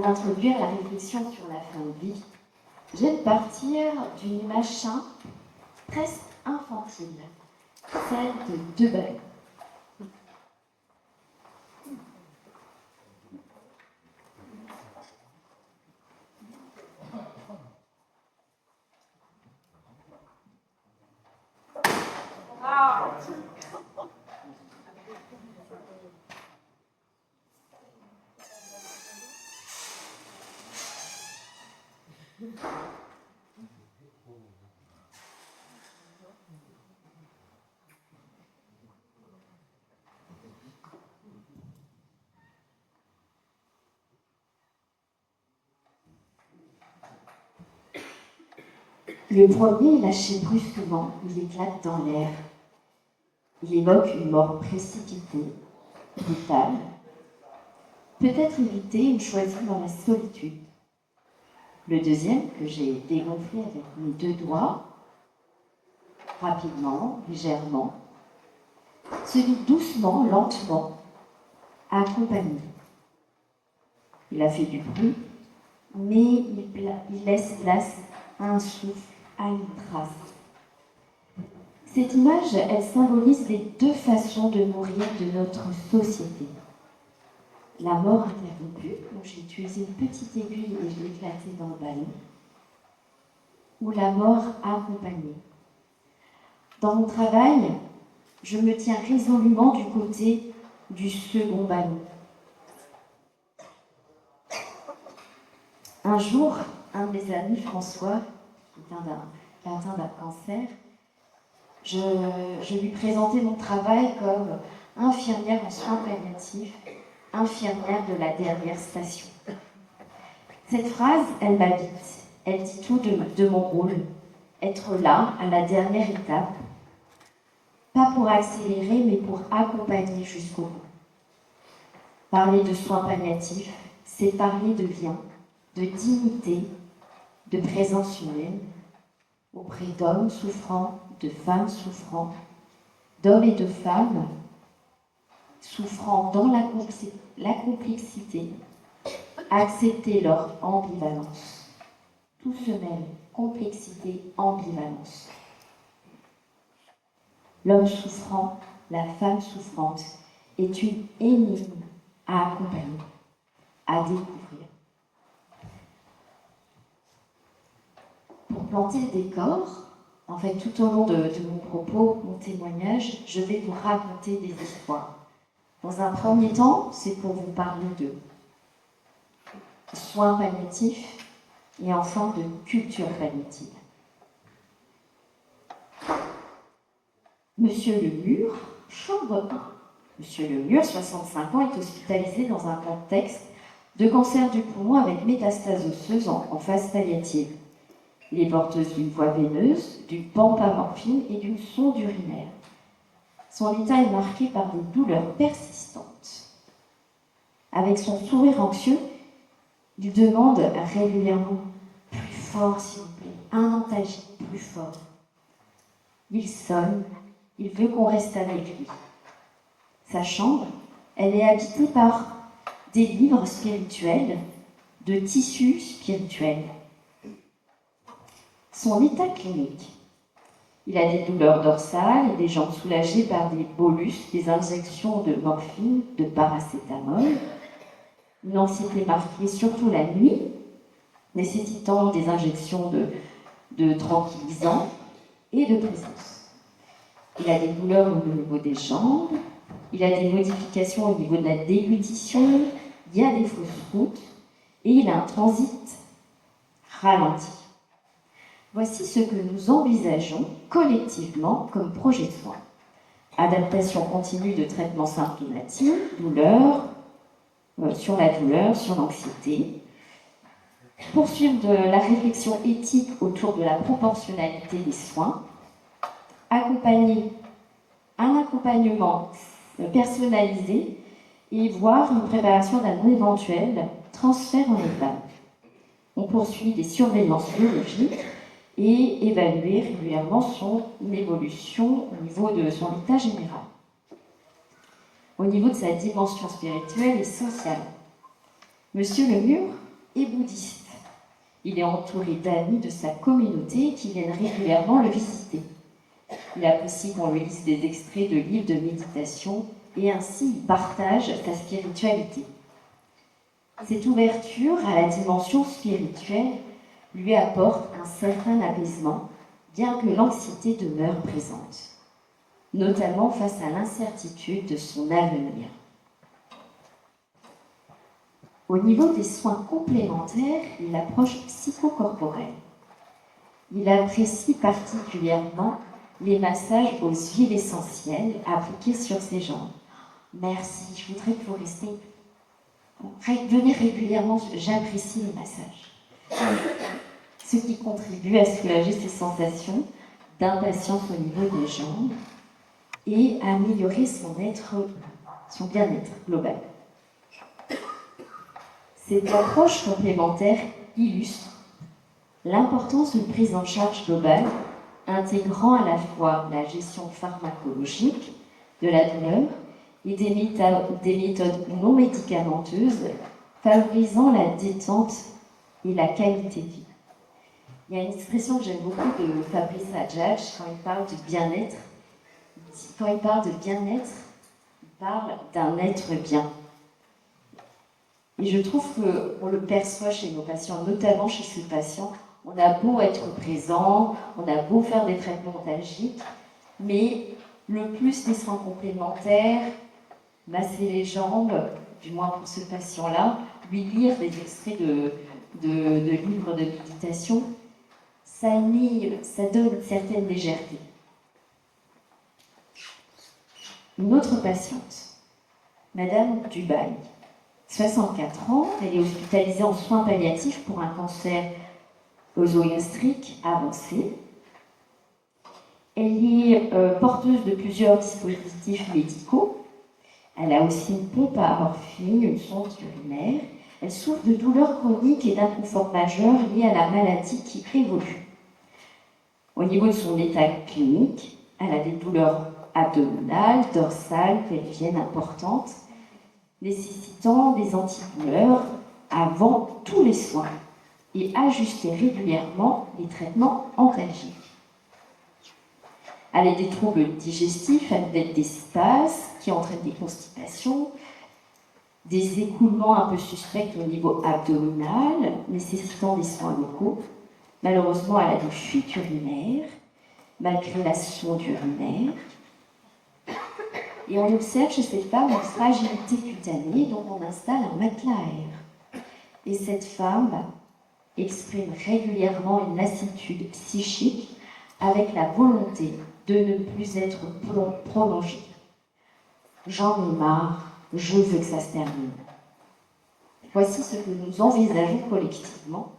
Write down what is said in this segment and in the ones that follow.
introduire la réflexion sur la fin de vie, j'aime partir d'une image simple, presque infantile, celle de deux ballons. Le premier, lâché brusquement, il éclate dans l'air. Il évoque une mort précipitée, brutale, peut-être évitée ou choisie dans la solitude. Le deuxième, que j'ai dégonflé avec mes deux doigts, rapidement, légèrement, se vide doucement, lentement, accompagné. Il a fait du bruit, mais il laisse place à un souffle, à une trace. Cette image, elle symbolise les deux façons de mourir de notre société. La mort interrompue, donc j'ai utilisé une petite aiguille et je l'ai éclatée dans le ballon, ou la mort accompagnée. Dans mon travail, je me tiens résolument du côté du second ballon. Un jour, un de mes amis, François, qui est atteint d'un cancer, je lui présentais mon travail comme infirmière en soins palliatifs, infirmière de la dernière station. Cette phrase, elle m'habite. Elle dit tout de mon rôle. Être là, à la dernière étape, pas pour accélérer, mais pour accompagner jusqu'au bout. Parler de soins palliatifs, c'est parler de lien, de dignité, de présence humaine, auprès d'hommes souffrants, de femmes souffrant, d'hommes et de femmes souffrant dans la complexité, accepter leur ambivalence. Tout se mêle, complexité, ambivalence. L'homme souffrant, la femme souffrante est une énigme à accompagner, à découvrir. Pour planter le décor, en fait, tout au long de mon propos, mon témoignage, je vais vous raconter des histoires. Dans un premier temps, c'est pour vous parler de soins palliatifs et enfin de culture palliative. Monsieur Lemur, chambre 1. Monsieur Lemur, 65 ans, est hospitalisé dans un contexte de cancer du poumon avec métastase osseuse en phase palliative. Il est porteuse d'une voie veineuse, d'une pampamorphine et d'une sonde urinaire. Son état est marqué par des douleurs persistantes. Avec son sourire anxieux, il demande régulièrement « plus fort, s'il vous plaît, un antalgique plus fort ». Il sonne, il veut qu'on reste avec lui. Sa chambre, elle est habitée par des livres spirituels, de tissus spirituels. Son état clinique. Il a des douleurs dorsales et des jambes soulagées par des bolus, des injections de morphine, de paracétamol. Une anxiété marquée surtout la nuit, nécessitant des injections de tranquillisants et de présence. Il a des douleurs au niveau des jambes, il a des modifications au niveau de la déglutition, il y a des fausses routes et il a un transit ralenti. Voici ce que nous envisageons collectivement comme projet de soins. Adaptation continue de traitements symptomatiques, douleur, sur la douleur, sur l'anxiété. Poursuivre de la réflexion éthique autour de la proportionnalité des soins. Accompagner un accompagnement personnalisé et voir une préparation d'un éventuel transfert en EHPAD. On poursuit des surveillances biologiques et évaluer régulièrement son évolution au niveau de son état général, au niveau de sa dimension spirituelle et sociale. Monsieur Lemur, et bouddhiste. Il est entouré d'amis de sa communauté qui viennent régulièrement le visiter. Il apprécie qu'on lui lise des extraits de livres de méditation et ainsi il partage sa spiritualité. Cette ouverture à la dimension spirituelle lui apporte un certain apaisement, bien que l'anxiété demeure présente, notamment face à l'incertitude de son avenir. Au niveau des soins complémentaires et l'approche psychocorporelle, il apprécie particulièrement les massages aux huiles essentielles appliqués sur ses jambes. Merci, je voudrais que vous restiez. Venez régulièrement, j'apprécie les massages. Ce qui contribue à soulager ses sensations d'impatience au niveau des jambes et à améliorer son bien-être global. Cette approche complémentaire illustre l'importance d'une prise en charge globale intégrant à la fois la gestion pharmacologique de la douleur et des méthodes non médicamenteuses favorisant la détente et la qualité de vie. Il y a une expression que j'aime beaucoup de Fabrice Adjadj quand il parle de bien-être. Quand il parle de bien-être, il parle d'un être bien. Et je trouve qu'on le perçoit chez nos patients, notamment chez ce patient. On a beau être présent, on a beau faire des traitements antalgiques, mais le plus des soins complémentaires, masser les jambes, du moins pour ce patient-là, lui lire des extraits de livres de méditation, ça donne une certaine légèreté. Une autre patiente, Madame Dubaï, 64 ans, elle est hospitalisée en soins palliatifs pour un cancer œsogastrique avancé. Elle est porteuse de plusieurs dispositifs médicaux. Elle a aussi une pompe à morphine, une sonde urinaire. Elle souffre de douleurs chroniques et d'inconfort majeur liés à la maladie qui évolue. Au niveau de son état clinique, elle a des douleurs abdominales, dorsales, pelviennes importantes, nécessitant des antidouleurs avant tous les soins et ajuster régulièrement les traitements antalgiques. Elle a des troubles digestifs, elle a des spasmes qui entraînent des constipations, des écoulements un peu suspects au niveau abdominal, nécessitant des soins locaux. Malheureusement, elle a des fuites urinaires, malgré la sonde urinaire. Et on observe chez cette femme une fragilité cutanée, donc on installe un matelas à air. Et cette femme exprime régulièrement une lassitude psychique avec la volonté de ne plus être prolongée. J'en ai marre, je veux que ça se termine. Voici ce que nous envisageons collectivement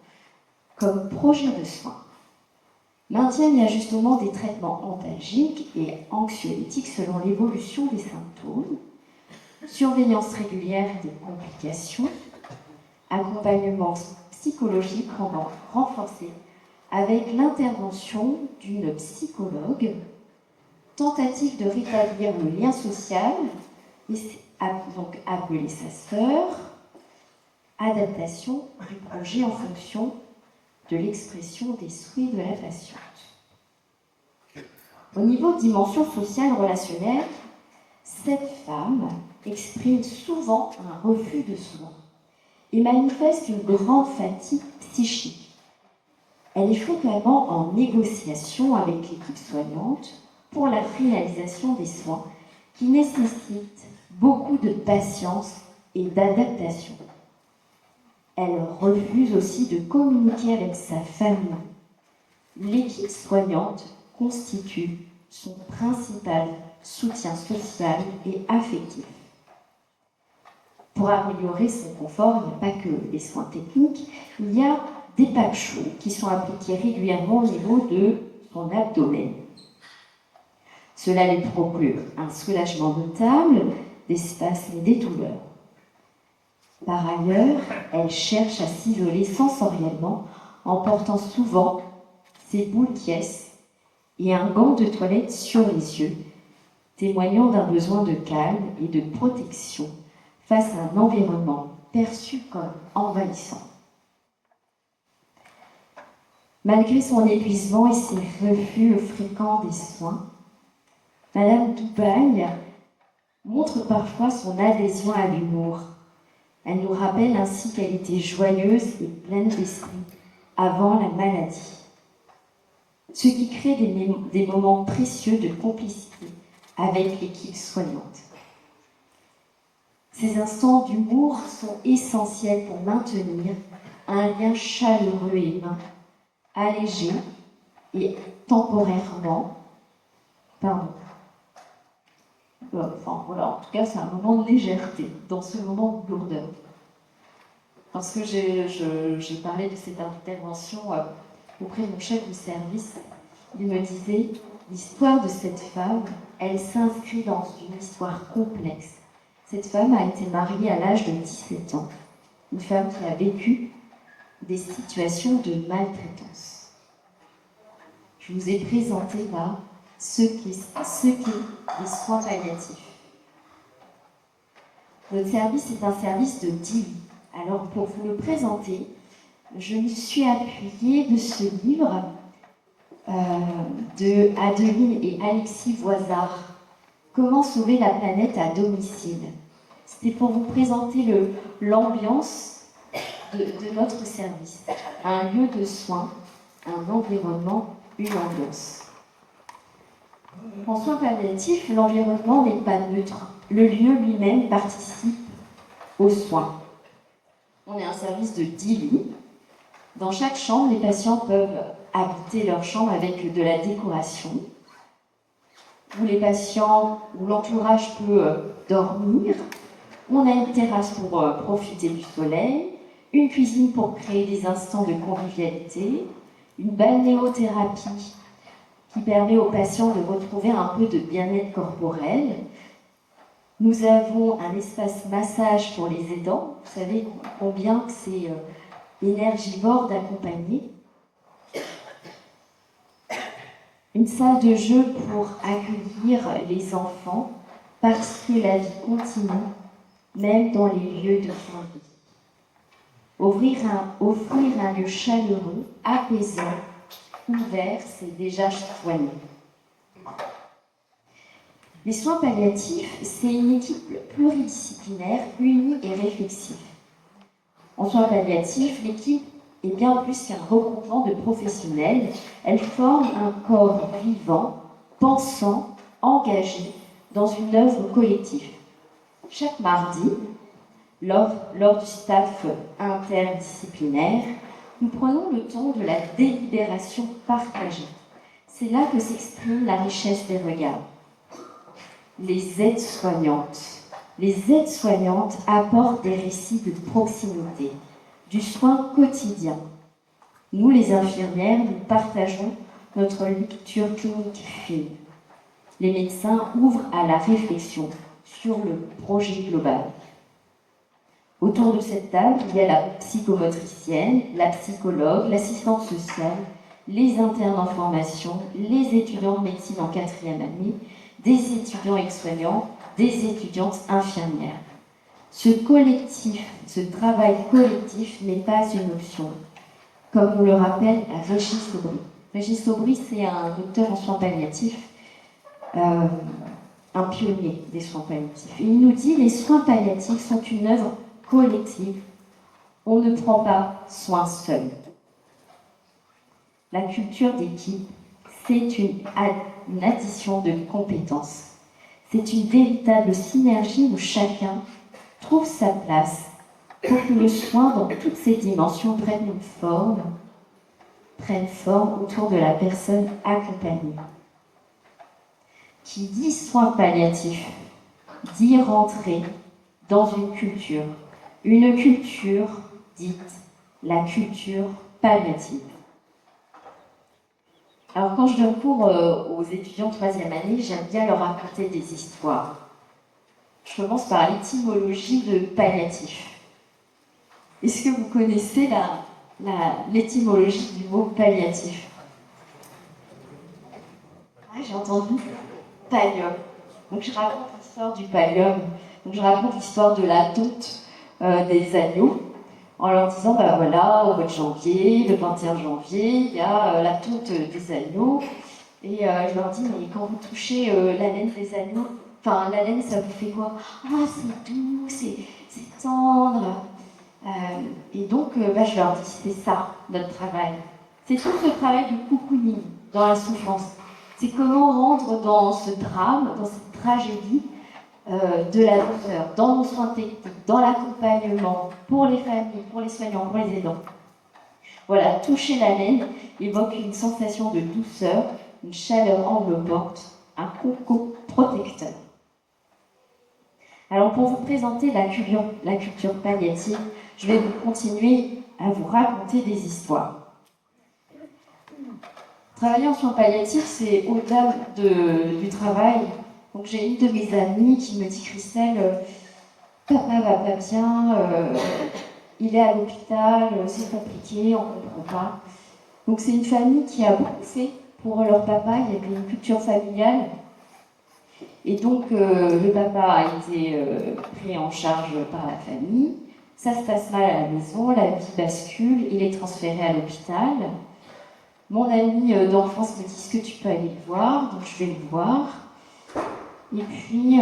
comme projet de soins. Maintien et ajustement des traitements antalgiques et anxiolytiques selon l'évolution des symptômes, surveillance régulière des complications, accompagnement psychologique renforcé avec l'intervention d'une psychologue, tentative de rétablir le lien social, donc appeler sa sœur, adaptation du projet en fonction de l'expression des souhaits de la patiente. Au niveau de dimension sociale relationnelle, cette femme exprime souvent un refus de soins et manifeste une grande fatigue psychique. Elle est fréquemment en négociation avec l'équipe soignante pour la réalisation des soins qui nécessitent beaucoup de patience et d'adaptation. Elle refuse aussi de communiquer avec sa famille. L'équipe soignante constitue son principal soutien social et affectif. Pour améliorer son confort, il n'y a pas que les soins techniques, il y a des packs chauds qui sont appliqués régulièrement au niveau de son abdomen. Cela lui procure un soulagement notable, des spasmes et des douleurs. Par ailleurs, elle cherche à s'isoler sensoriellement en portant souvent ses boules quiesces et un gant de toilette sur les yeux, témoignant d'un besoin de calme et de protection face à un environnement perçu comme envahissant. Malgré son épuisement et ses refus fréquents des soins, Madame Doubagne montre parfois son adhésion à l'humour. Elle nous rappelle ainsi qu'elle était joyeuse et pleine d'esprit avant la maladie. Ce qui crée des moments précieux de complicité avec l'équipe soignante. Ces instants d'humour sont essentiels pour maintenir un lien chaleureux et humain, allégé et temporairement. Enfin voilà, en tout cas, c'est un moment de légèreté dans ce moment de lourdeur. Lorsque j'ai parlé de cette intervention auprès de mon chef de service, il me disait « L'histoire de cette femme, elle s'inscrit dans une histoire complexe. Cette femme a été mariée à l'âge de 17 ans, une femme qui a vécu des situations de maltraitance. Je vous ai présenté là ce qu'est les soins palliatifs. Notre service est un service de 10 lits. Alors, pour vous le présenter, je me suis appuyée de ce livre de Adeline et Alexis Voisard, « Comment sauver la planète à domicile ». C'était pour vous présenter l'ambiance de notre service. Un lieu de soins, un environnement, une ambiance. En soins palliatifs, l'environnement n'est pas neutre. Le lieu lui-même participe aux soins. On est un service de 10 lits. Dans chaque chambre, les patients peuvent habiter leur chambre avec de la décoration, où les patients, où l'entourage peut dormir. On a une terrasse pour profiter du soleil, une cuisine pour créer des instants de convivialité, une balnéothérapie qui permet aux patients de retrouver un peu de bien-être corporel. Nous avons un espace massage pour les aidants. Vous savez combien c'est énergivore d'accompagner. Une salle de jeu pour accueillir les enfants parce que la vie continue, même dans les lieux de fin de vie. Offrir un lieu chaleureux, apaisant, ouvert, c'est déjà soigné. Les soins palliatifs, c'est une équipe pluridisciplinaire, unie et réflexive. En soins palliatifs, l'équipe est bien plus qu'un regroupement de professionnels. Elle forme un corps vivant, pensant, engagé dans une œuvre collective. Chaque mardi, lors du staff interdisciplinaire, nous prenons le temps de la délibération partagée. C'est là que s'exprime la richesse des regards. Les aides-soignantes. Les aides-soignantes apportent des récits de proximité, du soin quotidien. Nous, les infirmières, nous partageons notre lecture clinique fine. Les médecins ouvrent à la réflexion sur le projet global. Autour de cette table, il y a la psychomotricienne, la psychologue, l'assistante sociale, les internes en formation, les étudiants de médecine en 4e année, des étudiants aides-soignants, des étudiantes infirmières. Ce travail collectif n'est pas une option, comme nous le rappelle Régis Aubry. Régis Aubry, c'est un docteur en soins palliatifs, un pionnier des soins palliatifs. Il nous dit « Les soins palliatifs sont une œuvre collective. On ne prend pas soin seul. » La culture d'équipe, c'est une addition de compétences. C'est une véritable synergie où chacun trouve sa place pour que le soin dans toutes ses dimensions prenne forme autour de la personne accompagnée. Qui dit soins palliatifs, dit rentrer dans une culture dite la culture palliative. Alors quand je donne cours aux étudiants de 3e année, j'aime bien leur raconter des histoires. Je commence par l'étymologie de palliatif. Est-ce que vous connaissez l'étymologie du mot palliatif? J'ai entendu pallium. Donc je raconte l'histoire du pallium. Donc je raconte l'histoire de la tonte des agneaux. en leur disant, bah voilà, au mois de janvier, le 21 janvier, il y a la tonte des agneaux. Et je leur dis, mais quand vous touchez la laine des agneaux, enfin la laine, ça vous fait quoi? Ah, c'est doux, c'est tendre. Et donc, je leur dis, c'est ça, notre travail. C'est tout ce travail du cocooning dans la souffrance. C'est comment rendre dans ce drame, dans cette tragédie, de la douceur, dans nos soins techniques, dans l'accompagnement, pour les familles, pour les soignants, pour les aidants. Voilà, toucher la laine évoque une sensation de douceur, une chaleur enveloppante, un coco protecteur. Alors pour vous présenter la culture palliative, je vais vous continuer à vous raconter des histoires. Travailler en soins palliatifs, c'est au-delà du travail. Donc j'ai une de mes amies qui me dit, Christelle, papa va pas bien, il est à l'hôpital, c'est compliqué, on ne comprend pas. Donc c'est une famille qui a beaucoup fait pour leur papa, il y avait une culture familiale. Et donc le papa a été pris en charge par la famille. Ça se passe mal à la maison, la vie bascule, il est transféré à l'hôpital. Mon ami d'enfance me dit, est-ce que tu peux aller le voir? Donc je vais le voir. Et puis,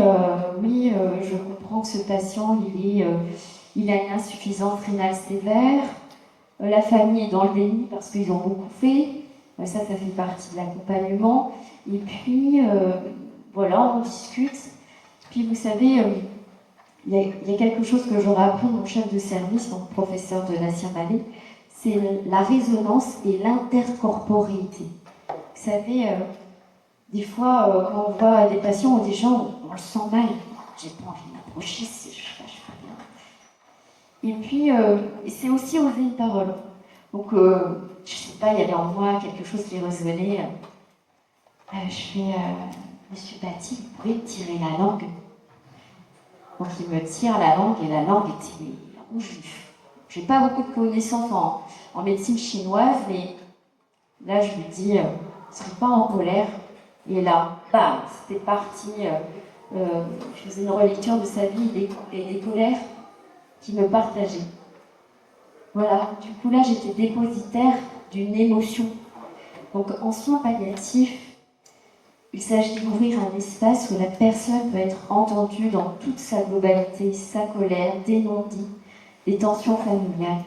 oui, je comprends que ce patient, il a une insuffisance rénale sévère. La famille est dans le déni parce qu'ils ont beaucoup fait. Ça fait partie de l'accompagnement. Et puis, voilà, on discute. Puis, vous savez, il y a quelque chose que j'aurais appris mon chef de service, mon professeur de Nassim Malé, c'est la résonance et l'intercorporéité. Vous savez, des fois, quand on voit des patients ou des gens, on le sent mal. J'ai pas envie de m'approcher si je fais rien. Et puis, c'est aussi oser une parole. Donc, je sais pas, il y avait en moi quelque chose qui résonnait. Je fais, Monsieur Paty, vous pouvez me tirer la langue? Donc, il me tire la langue et la langue était rouge vif. J'ai pas beaucoup de connaissances en médecine chinoise, mais là, je lui dis, ne sois pas en colère. Et là, bam, c'était parti. Je faisais une relecture de sa vie et des colères qui me partageaient. Voilà, du coup là, j'étais dépositaire d'une émotion. Donc en soins palliatifs, il s'agit d'ouvrir un espace où la personne peut être entendue dans toute sa globalité, sa colère, des non-dits, des tensions familiales.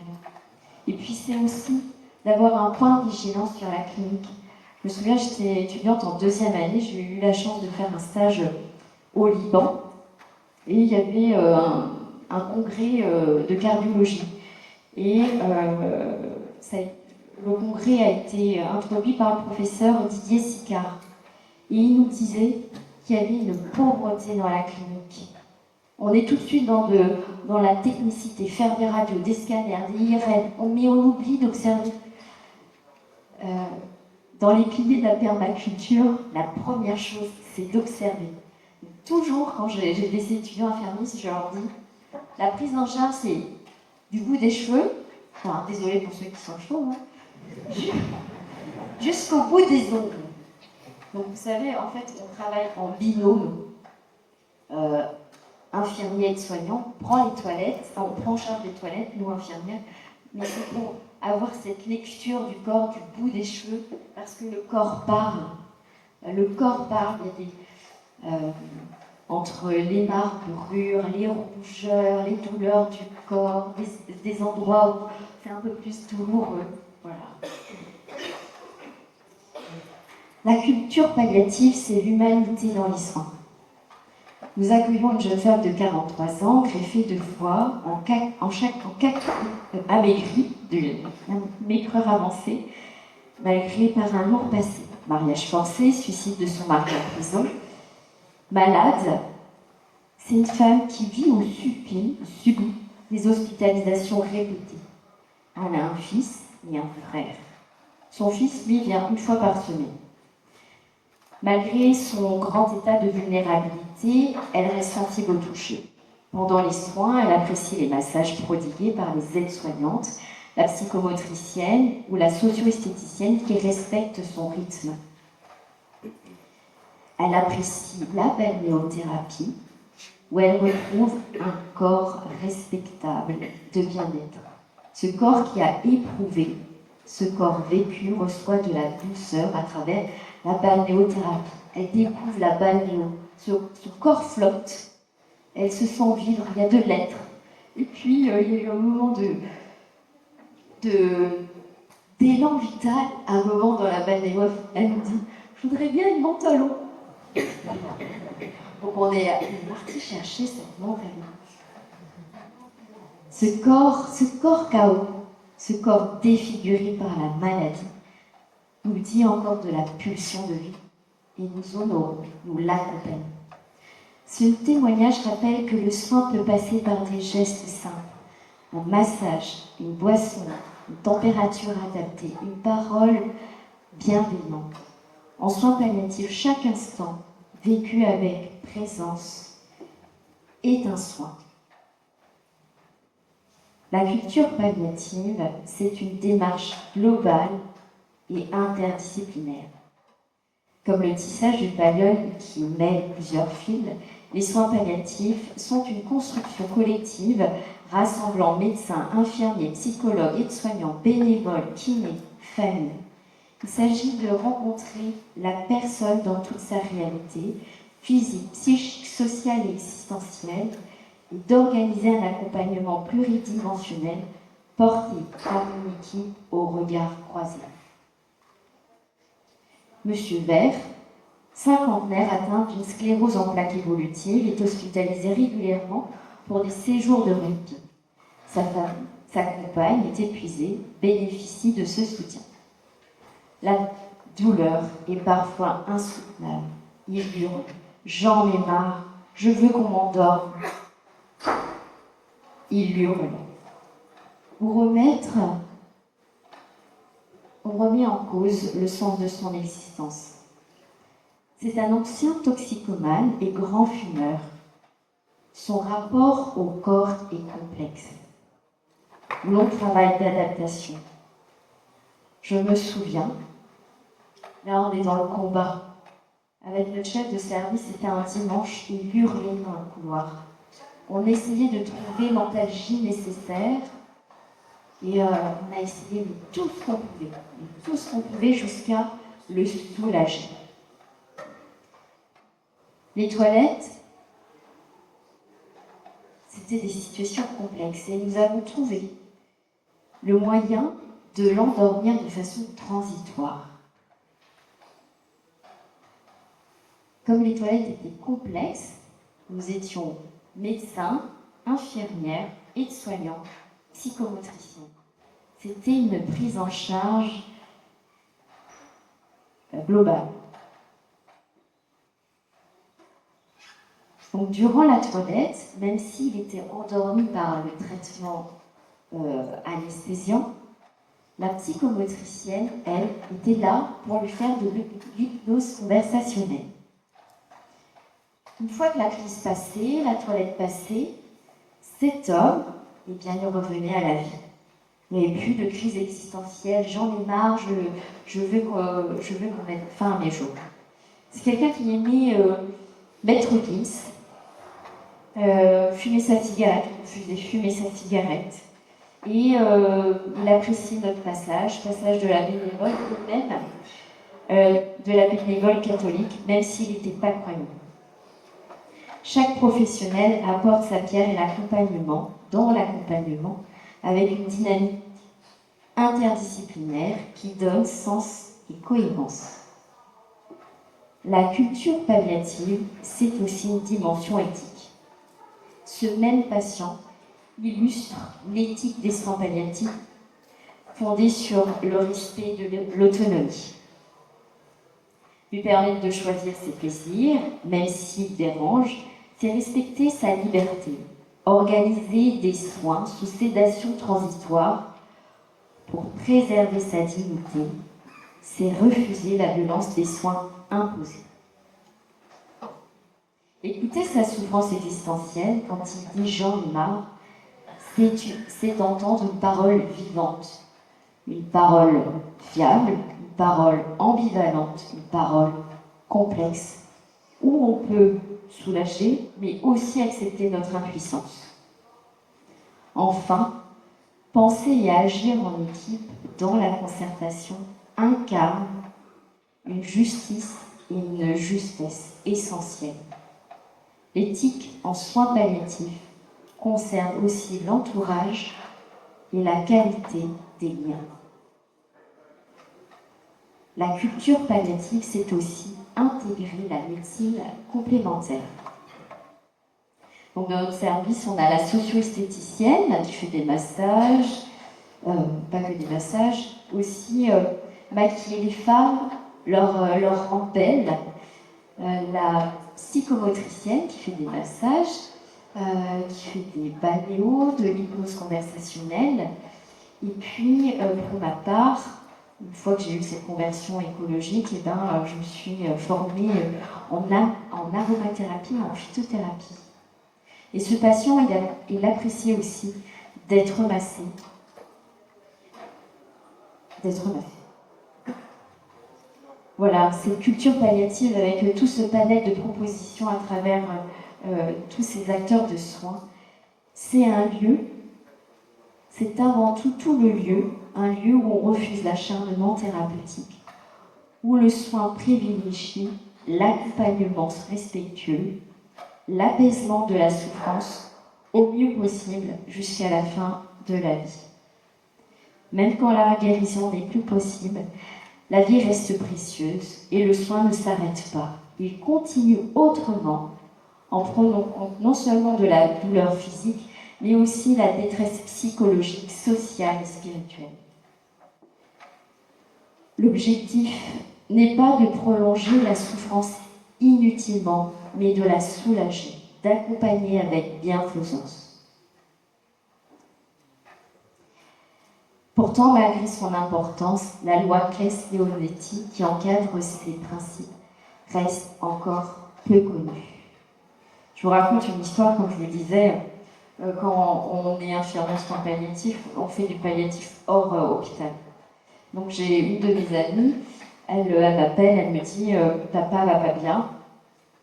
Et puis c'est aussi d'avoir un point de vigilance sur la clinique. Je me souviens, j'étais étudiante en 2e année, j'ai eu la chance de faire un stage au Liban. Et il y avait un congrès de cardiologie. Et le congrès a été introduit par le professeur Didier Sicard. Et il nous disait qu'il y avait une pauvreté dans la clinique. On est tout de suite dans la technicité, faire des radios, des scanners, des IRM, mais on oublie d'observer. Dans les piliers de la permaculture, la première chose, c'est d'observer. Toujours, quand j'ai des étudiants infirmiers, je leur dis, la prise en charge, c'est du bout des cheveux, enfin, désolé pour ceux qui sont chauds, hein, jusqu'au bout des ongles. Donc, vous savez, en fait, on travaille en binôme, infirmier et soignant, on prend les toilettes, enfin, on prend en charge les toilettes, nous infirmières, mais c'est pour avoir cette lecture du corps, du bout des cheveux, parce que le corps parle. Le corps parle, il y a entre les marbrures, les rougeurs, les douleurs du corps, des endroits où c'est un peu plus douloureux. Voilà. La culture palliative, c'est l'humanité dans les soins. Nous accueillons une jeune femme de 43 ans, greffée de foie, amaigrie, de maigreur avancée, malgré par un lourd passé. Mariage forcé, suicide de son mari en prison. Malade, c'est une femme qui vit au subit des hospitalisations répétées. Elle a un fils et un frère. Son fils, lui, vient une fois par semaine. Malgré son grand état de vulnérabilité, elle reste sensible au toucher. Pendant les soins, elle apprécie les massages prodigués par les aides-soignantes, la psychomotricienne ou la socio-esthéticienne qui respecte son rythme. Elle apprécie la balnéothérapie, où elle retrouve un corps respectable de bien-être. Ce corps qui a éprouvé, ce corps vécu reçoit de la douceur à travers la balnéothérapie. Elle découvre la balnéo. Son corps flotte. Elle se sent vivre. Il y a de l'être. Et puis, il y a eu un moment d'élan vital. À un moment dans la balnéo, elle me dit « Je voudrais bien une menthe à l'eau. » Donc on est parti chercher cette menthe à l'eau. Ce corps chaos, ce corps défiguré par la maladie, nous dit encore de la pulsion de vie et nous honorons, nous l'accompagnons. Ce témoignage rappelle que le soin peut passer par des gestes simples, un massage, une boisson, une température adaptée, une parole bienveillante. En soins palliatifs, chaque instant vécu avec présence est un soin. La culture palliative, c'est une démarche globale et interdisciplinaire. Comme le tissage du palliole qui mêle plusieurs fils, les soins palliatifs sont une construction collective rassemblant médecins, infirmiers, psychologues, aides-soignants, bénévoles, kinés, familles. Il s'agit de rencontrer la personne dans toute sa réalité, physique, psychique, sociale et existentielle, et d'organiser un accompagnement pluridimensionnel porté par une équipe au regard croisé. Monsieur Vert, cinquantenaire atteint d'une sclérose en plaques évolutives, est hospitalisé régulièrement pour des séjours de répit. Sa femme, sa compagne est épuisée, bénéficie de ce soutien. La douleur est parfois insoutenable. Il hurle « J'en ai marre, je veux qu'on m'endorme ». Il hurle. On remet en cause le sens de son existence. C'est un ancien toxicomane et grand fumeur. Son rapport au corps est complexe. Long travail d'adaptation. Je me souviens, là on est dans le combat. Avec le chef de service, c'était un dimanche, il hurlait dans le couloir. On essayait de trouver l'antalgie nécessaire et on a essayé de tout ce qu'on pouvait jusqu'à le soulager. Les toilettes, c'était des situations complexes et nous avons trouvé le moyen de l'endormir de façon transitoire. Comme les toilettes étaient complexes, nous étions médecins, infirmières, aides-soignants, psychomotriciens. C'était une prise en charge globale. Donc durant la toilette, même s'il était endormi par le traitement anesthésiant, la psychomotricienne, elle, était là pour lui faire de l'hypnose conversationnelle. Une fois que la crise passée, la toilette passée, cet homme, eh bien, il revenait à la vie. Il n'y avait plus de crise existentielle, j'en ai marre, je veux qu'on mette fin à mes jours. C'est quelqu'un qui aimait mettre Gims, fumer sa cigarette, fumer sa cigarette. Et il apprécie notre passage de la bénévole, ou même de la bénévole catholique, même s'il n'était pas croyant. Chaque professionnel apporte sa pierre et dans l'accompagnement, avec une dynamique interdisciplinaire qui donne sens et cohérence. La culture palliative, c'est aussi une dimension éthique. Ce même patient illustre l'éthique des soins palliatifs fondée sur le respect de l'autonomie. Lui permettre de choisir ses plaisirs, même s'ils dérangent, c'est respecter sa liberté. Organiser des soins sous sédation transitoire pour préserver sa dignité, c'est refuser la violence des soins imposés. Écouter sa souffrance existentielle quand il dit « j'en ai marre », c'est d'entendre une parole vivante, une parole fiable, une parole ambivalente, une parole complexe, où on peut soulager, mais aussi accepter notre impuissance. Enfin, Penser et agir en équipe dans la concertation incarne une justice et une justesse essentielles. L'éthique en soins palliatifs concerne aussi l'entourage et la qualité des liens. La culture palliative, c'est aussi intégrer la médecine complémentaire. Donc dans notre service, on a la socio-esthéticienne qui fait des massages, pas que des massages, aussi maquiller les femmes, leur rendre belles. La psychomotricienne qui fait des massages, qui fait des balnéos, de l'hypnose conversationnelle. Et puis, pour ma part, une fois que j'ai eu cette conversion écologique, je me suis formée en aromathérapie et en phytothérapie. Et ce patient, il appréciait aussi d'être massé. Voilà, cette culture palliative avec tout ce panel de propositions à travers tous ces acteurs de soins, c'est un lieu, c'est avant tout le lieu, un lieu où on refuse l'acharnement thérapeutique, où le soin privilégie l'accompagnement respectueux, l'apaisement de la souffrance au mieux possible jusqu'à la fin de la vie. Même quand la guérison n'est plus possible, la vie reste précieuse et le soin ne s'arrête pas. Il continue autrement en prenant compte non seulement de la douleur physique, mais aussi la détresse psychologique, sociale et spirituelle. L'objectif n'est pas de prolonger la souffrance inutilement, mais de la soulager, d'accompagner avec bienfaisance. Pourtant, malgré son importance, la loi Claes-Leonetti, qui encadre ces principes, reste encore peu connue. Je vous raconte une histoire, comme je vous le disais, quand on est infirmière soins palliatifs, on fait du palliatif hors hôpital. Donc j'ai une de mes amies, elle m'appelle, elle me dit papa va pas bien.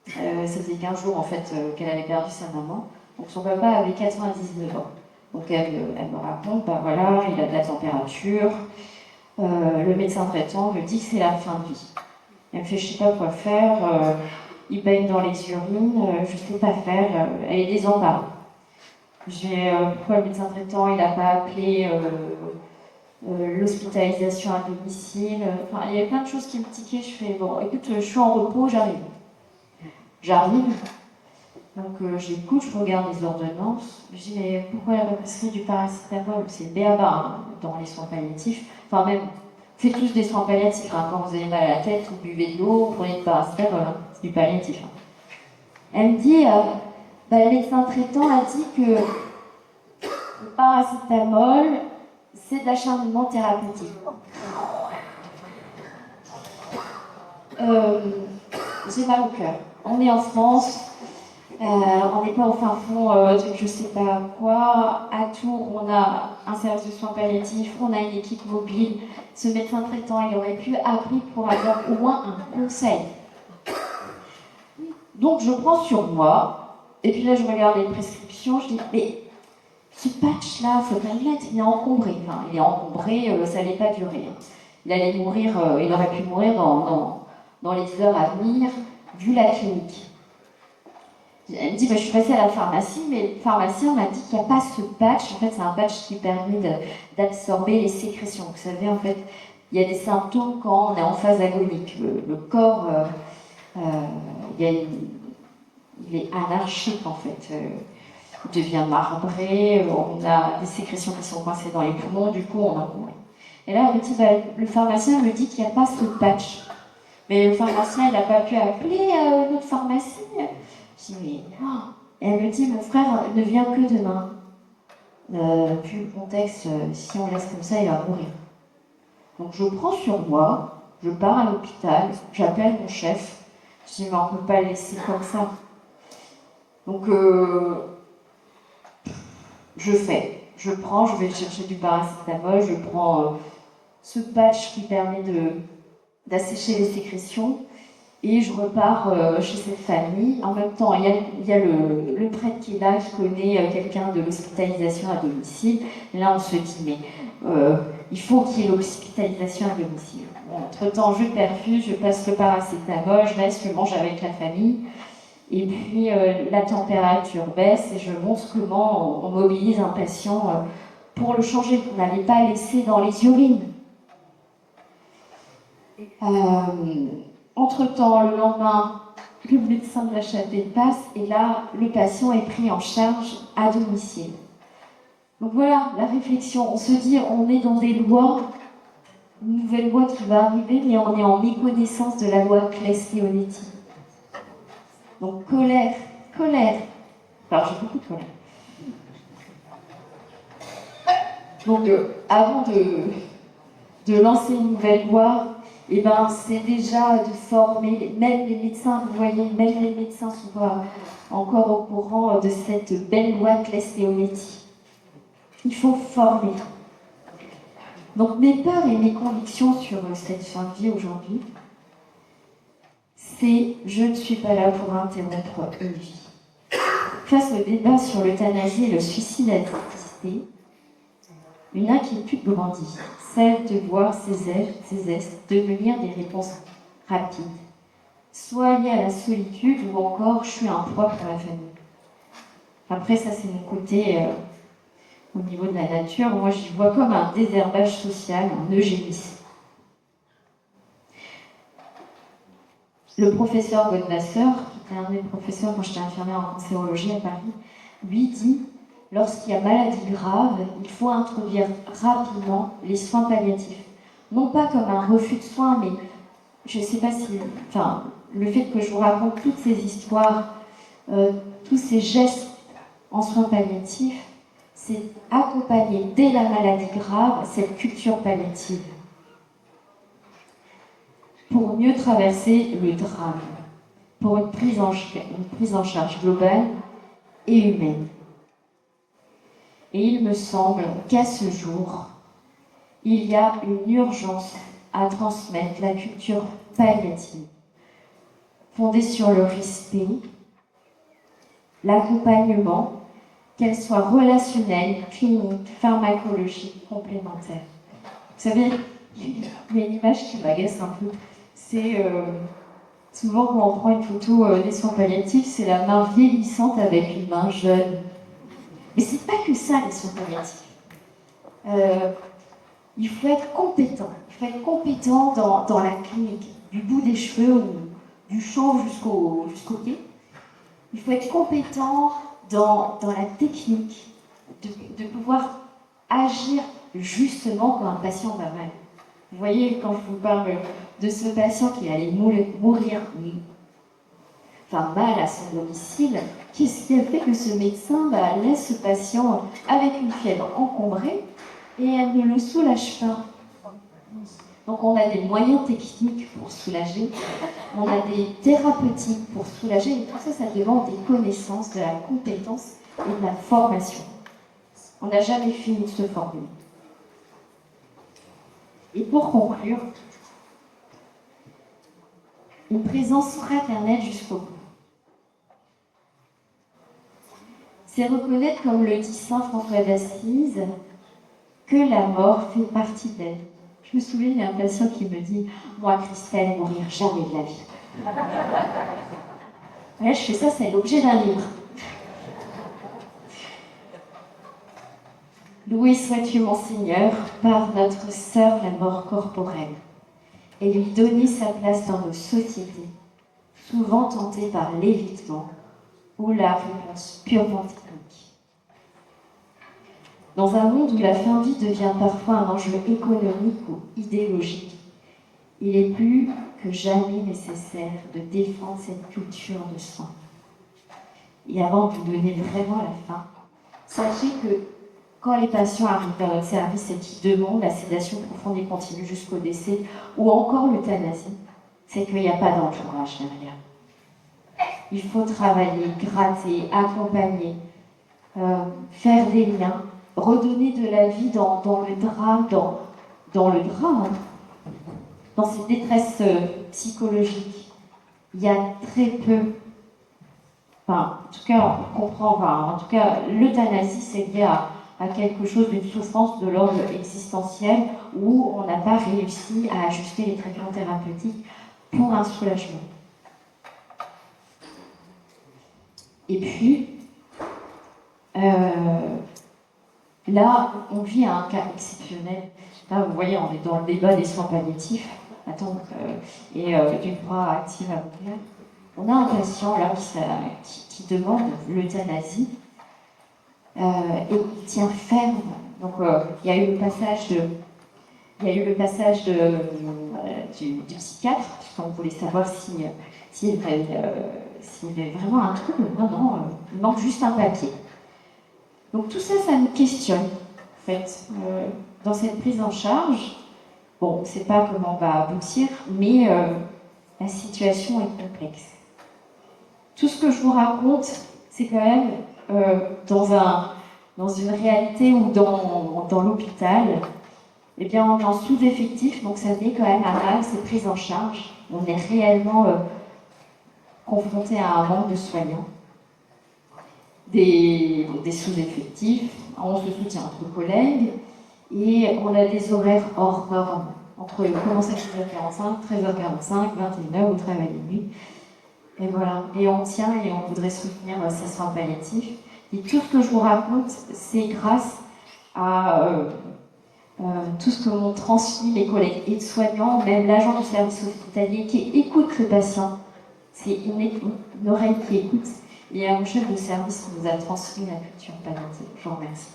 Ça faisait 15 jours en fait qu'elle avait perdu sa maman. Donc son papa avait 99 ans. Donc elle me raconte, voilà, il a de la température, le médecin traitant me dit que c'est la fin de vie. Elle me fait, je sais pas quoi faire, il baigne dans les urines, je sais pas faire, elle est désemparée. Je dis, pourquoi le médecin traitant il n'a pas appelé l'hospitalisation à domicile, il y avait plein de choses qui me tiquaient, je fais, bon, écoute, je suis en repos, j'arrive. Donc j'écoute, je regarde les ordonnances, je dis mais pourquoi elle a pas prescrit du paracétamol? C'est le b.a.-ba dans les soins palliatifs. Enfin même, faites tous des soins palliatifs. Quand vous avez mal à la tête, vous buvez de l'eau, vous prenez du paracétamol, c'est du palliatif. Elle me dit, le médecin traitant a dit que le paracétamol, c'est de l'acharnement thérapeutique. J'ai mal au cœur. On est en France. On n'est pas au fin fond de je sais pas quoi. À Tours, on a un service de soins palliatifs, on a une équipe mobile. Ce médecin traitant, il aurait pu appeler pour avoir au moins un conseil. Donc je prends sur moi, et puis là je regarde les prescriptions, je dis mais ce patch-là, faut pas le mettre, il est encombré. Enfin, il est encombré, ça n'allait pas durer. Il allait mourir, il aurait pu mourir dans les heures à venir, vu la clinique. Elle me dit, je suis passée à la pharmacie, mais le pharmacien m'a dit qu'il n'y a pas ce patch. En fait, c'est un patch qui permet d'absorber les sécrétions. Vous savez, en fait, il y a des symptômes quand on est en phase agonique. Le corps, il est anarchique, en fait. Il devient marbré, on a des sécrétions qui sont coincées dans les poumons, du coup, on en mourit. Et là, elle me dit, le pharmacien me dit qu'il n'y a pas ce patch. Mais le pharmacien, il n'a pas pu appeler notre pharmacie. Je dis, mais... Et elle me dit, mon frère ne vient que demain. Vu le contexte, si on laisse comme ça, il va mourir. Donc je prends sur moi, je pars à l'hôpital, j'appelle mon chef. Je dis, mais on ne peut pas laisser comme ça. Donc je vais chercher du paracétamol, je prends ce patch qui permet d'assécher les sécrétions. Et je repars chez cette famille. En même temps, il y a le prêtre qui est là, qui connaît quelqu'un de l'hospitalisation à domicile. Et là, on se dit, mais il faut qu'il y ait l'hospitalisation à domicile. Bon, entre-temps, je perfuse, je passe le paracétamol, je reste, je mange avec la famille. Et puis, la température baisse et je montre comment on mobilise un patient pour le changer. On n'allait pas laisser dans les urines. Entre-temps, le lendemain, le médecin de la Chapelle passe et là, le patient est pris en charge à domicile. Donc voilà, la réflexion. On se dit, on est dans des lois, une nouvelle loi qui va arriver, mais on est en méconnaissance de la loi Claes-Leonetti. Donc colère. Alors j'ai beaucoup de colère. Donc avant de lancer une nouvelle loi, eh ben, c'est déjà de former, même les médecins, vous voyez, même les médecins sont pas encore au courant de cette belle loi Claes-Leonetti. Il faut former. Donc mes peurs et mes convictions sur cette fin de vie aujourd'hui, c'est je ne suis pas là pour interrompre une vie. Face au débat sur l'euthanasie et le suicide assisté, une inquiétude grandit, celle de voir ces estes devenir des réponses rapides, soit liées à la solitude ou encore je suis un poids pour la famille. Après ça c'est mon côté au niveau de la nature, moi j'y vois comme un désherbage social, un eugénisme. Le professeur Godwasser, qui était un des professeurs quand j'étais infirmière en cancérologie à Paris, lui dit lorsqu'il y a maladie grave, il faut introduire rapidement les soins palliatifs. Non pas comme un refus de soins, mais je ne sais pas si... Enfin, le fait que je vous raconte toutes ces histoires, tous ces gestes en soins palliatifs, c'est accompagner dès la maladie grave cette culture palliative pour mieux traverser le drame, pour une prise en charge globale et humaine. Et il me semble qu'à ce jour, il y a une urgence à transmettre la culture palliative, fondée sur le respect, l'accompagnement, qu'elle soit relationnelle, clinique, pharmacologique, complémentaire. Vous savez, il y a une image qui m'agace un peu. C'est souvent quand on prend une photo des soins palliatifs, c'est la main vieillissante avec une main jeune. Mais c'est pas que ça, les soins palliatifs. Il faut être compétent. Il faut être compétent dans la clinique, du bout des cheveux ou du champ jusqu'au pied. Il faut être compétent dans la technique, de pouvoir agir justement quand un patient va mal. Vous voyez, quand je vous parle de ce patient qui allait mourir, mal à son domicile, qu'est-ce qui a fait que ce médecin laisse ce patient avec une fièvre encombrée et elle ne le soulage pas? Donc on a des moyens techniques pour soulager, on a des thérapeutiques pour soulager, et tout ça, ça demande des connaissances, de la compétence et de la formation. On n'a jamais fini de se former. Et pour conclure, une présence fraternelle jusqu'au bout. C'est reconnaître, comme le dit saint François d'Assise, que la mort fait partie d'elle. Je me souviens, il y a un patient qui me dit « Moi, Christelle, mourir jamais de la vie. » Ouais, je fais ça, c'est l'objet d'un livre. Loué sois-tu, mon Seigneur, par notre sœur la mort corporelle, et lui donner sa place dans nos sociétés, souvent tentées par l'évitement ou la réponse purement technique. Dans un monde où la fin de vie devient parfois un enjeu économique ou idéologique, il est plus que jamais nécessaire de défendre cette culture de soins. Et avant de vous donner vraiment la fin, sachez que quand les patients arrivent vers notre service et qu'ils demandent la sédation profonde et continue jusqu'au décès, ou encore l'euthanasie, c'est qu'il n'y a pas d'entourage derrière. Il faut travailler, gratter, accompagner, faire des liens, redonner de la vie dans le drame, dans le drame, dans cette détresse psychologique. il y a très peu, enfin, en tout cas, on comprend, enfin, en tout cas, l'euthanasie, c'est lié à quelque chose d'une souffrance de l'ordre existentiel où on n'a pas réussi à ajuster les traitements thérapeutiques pour un soulagement. Et puis, là, on vit un cas exceptionnel. Là, vous voyez, on est dans le débat des soins palliatifs et d'une proactive avocale. On a un patient là qui demande l'euthanasie et il tient ferme. Donc, il y a eu le passage du psychiatre, puisqu'on voulait savoir s'il y avait vraiment un trouble. Non, il manque juste un papier. Donc tout ça, ça me questionne, en fait, dans cette prise en charge. Bon, on ne sait pas comment on va aboutir, mais la situation est complexe. Tout ce que je vous raconte, c'est quand même dans une réalité où dans l'hôpital, eh bien, on est en sous-effectif, donc ça met quand même à mal cette prise en charge. On est réellement confronté à un manque de soignants, des sous-effectifs, on se soutient entre collègues, et on a des horaires hors normes. On commence à 6h45, 13h45, 21h, au travail de nuit. Et voilà. Et on tient et on voudrait soutenir ces soins palliatifs. Et tout ce que je vous raconte, c'est grâce à tout ce que m'ont transmis les collègues aides-soignants, même l'agent du service hospitalier qui écoute le patient. C'est une oreille qui écoute. Et un chef de service qui nous a transmis la culture palliative. Je vous remercie.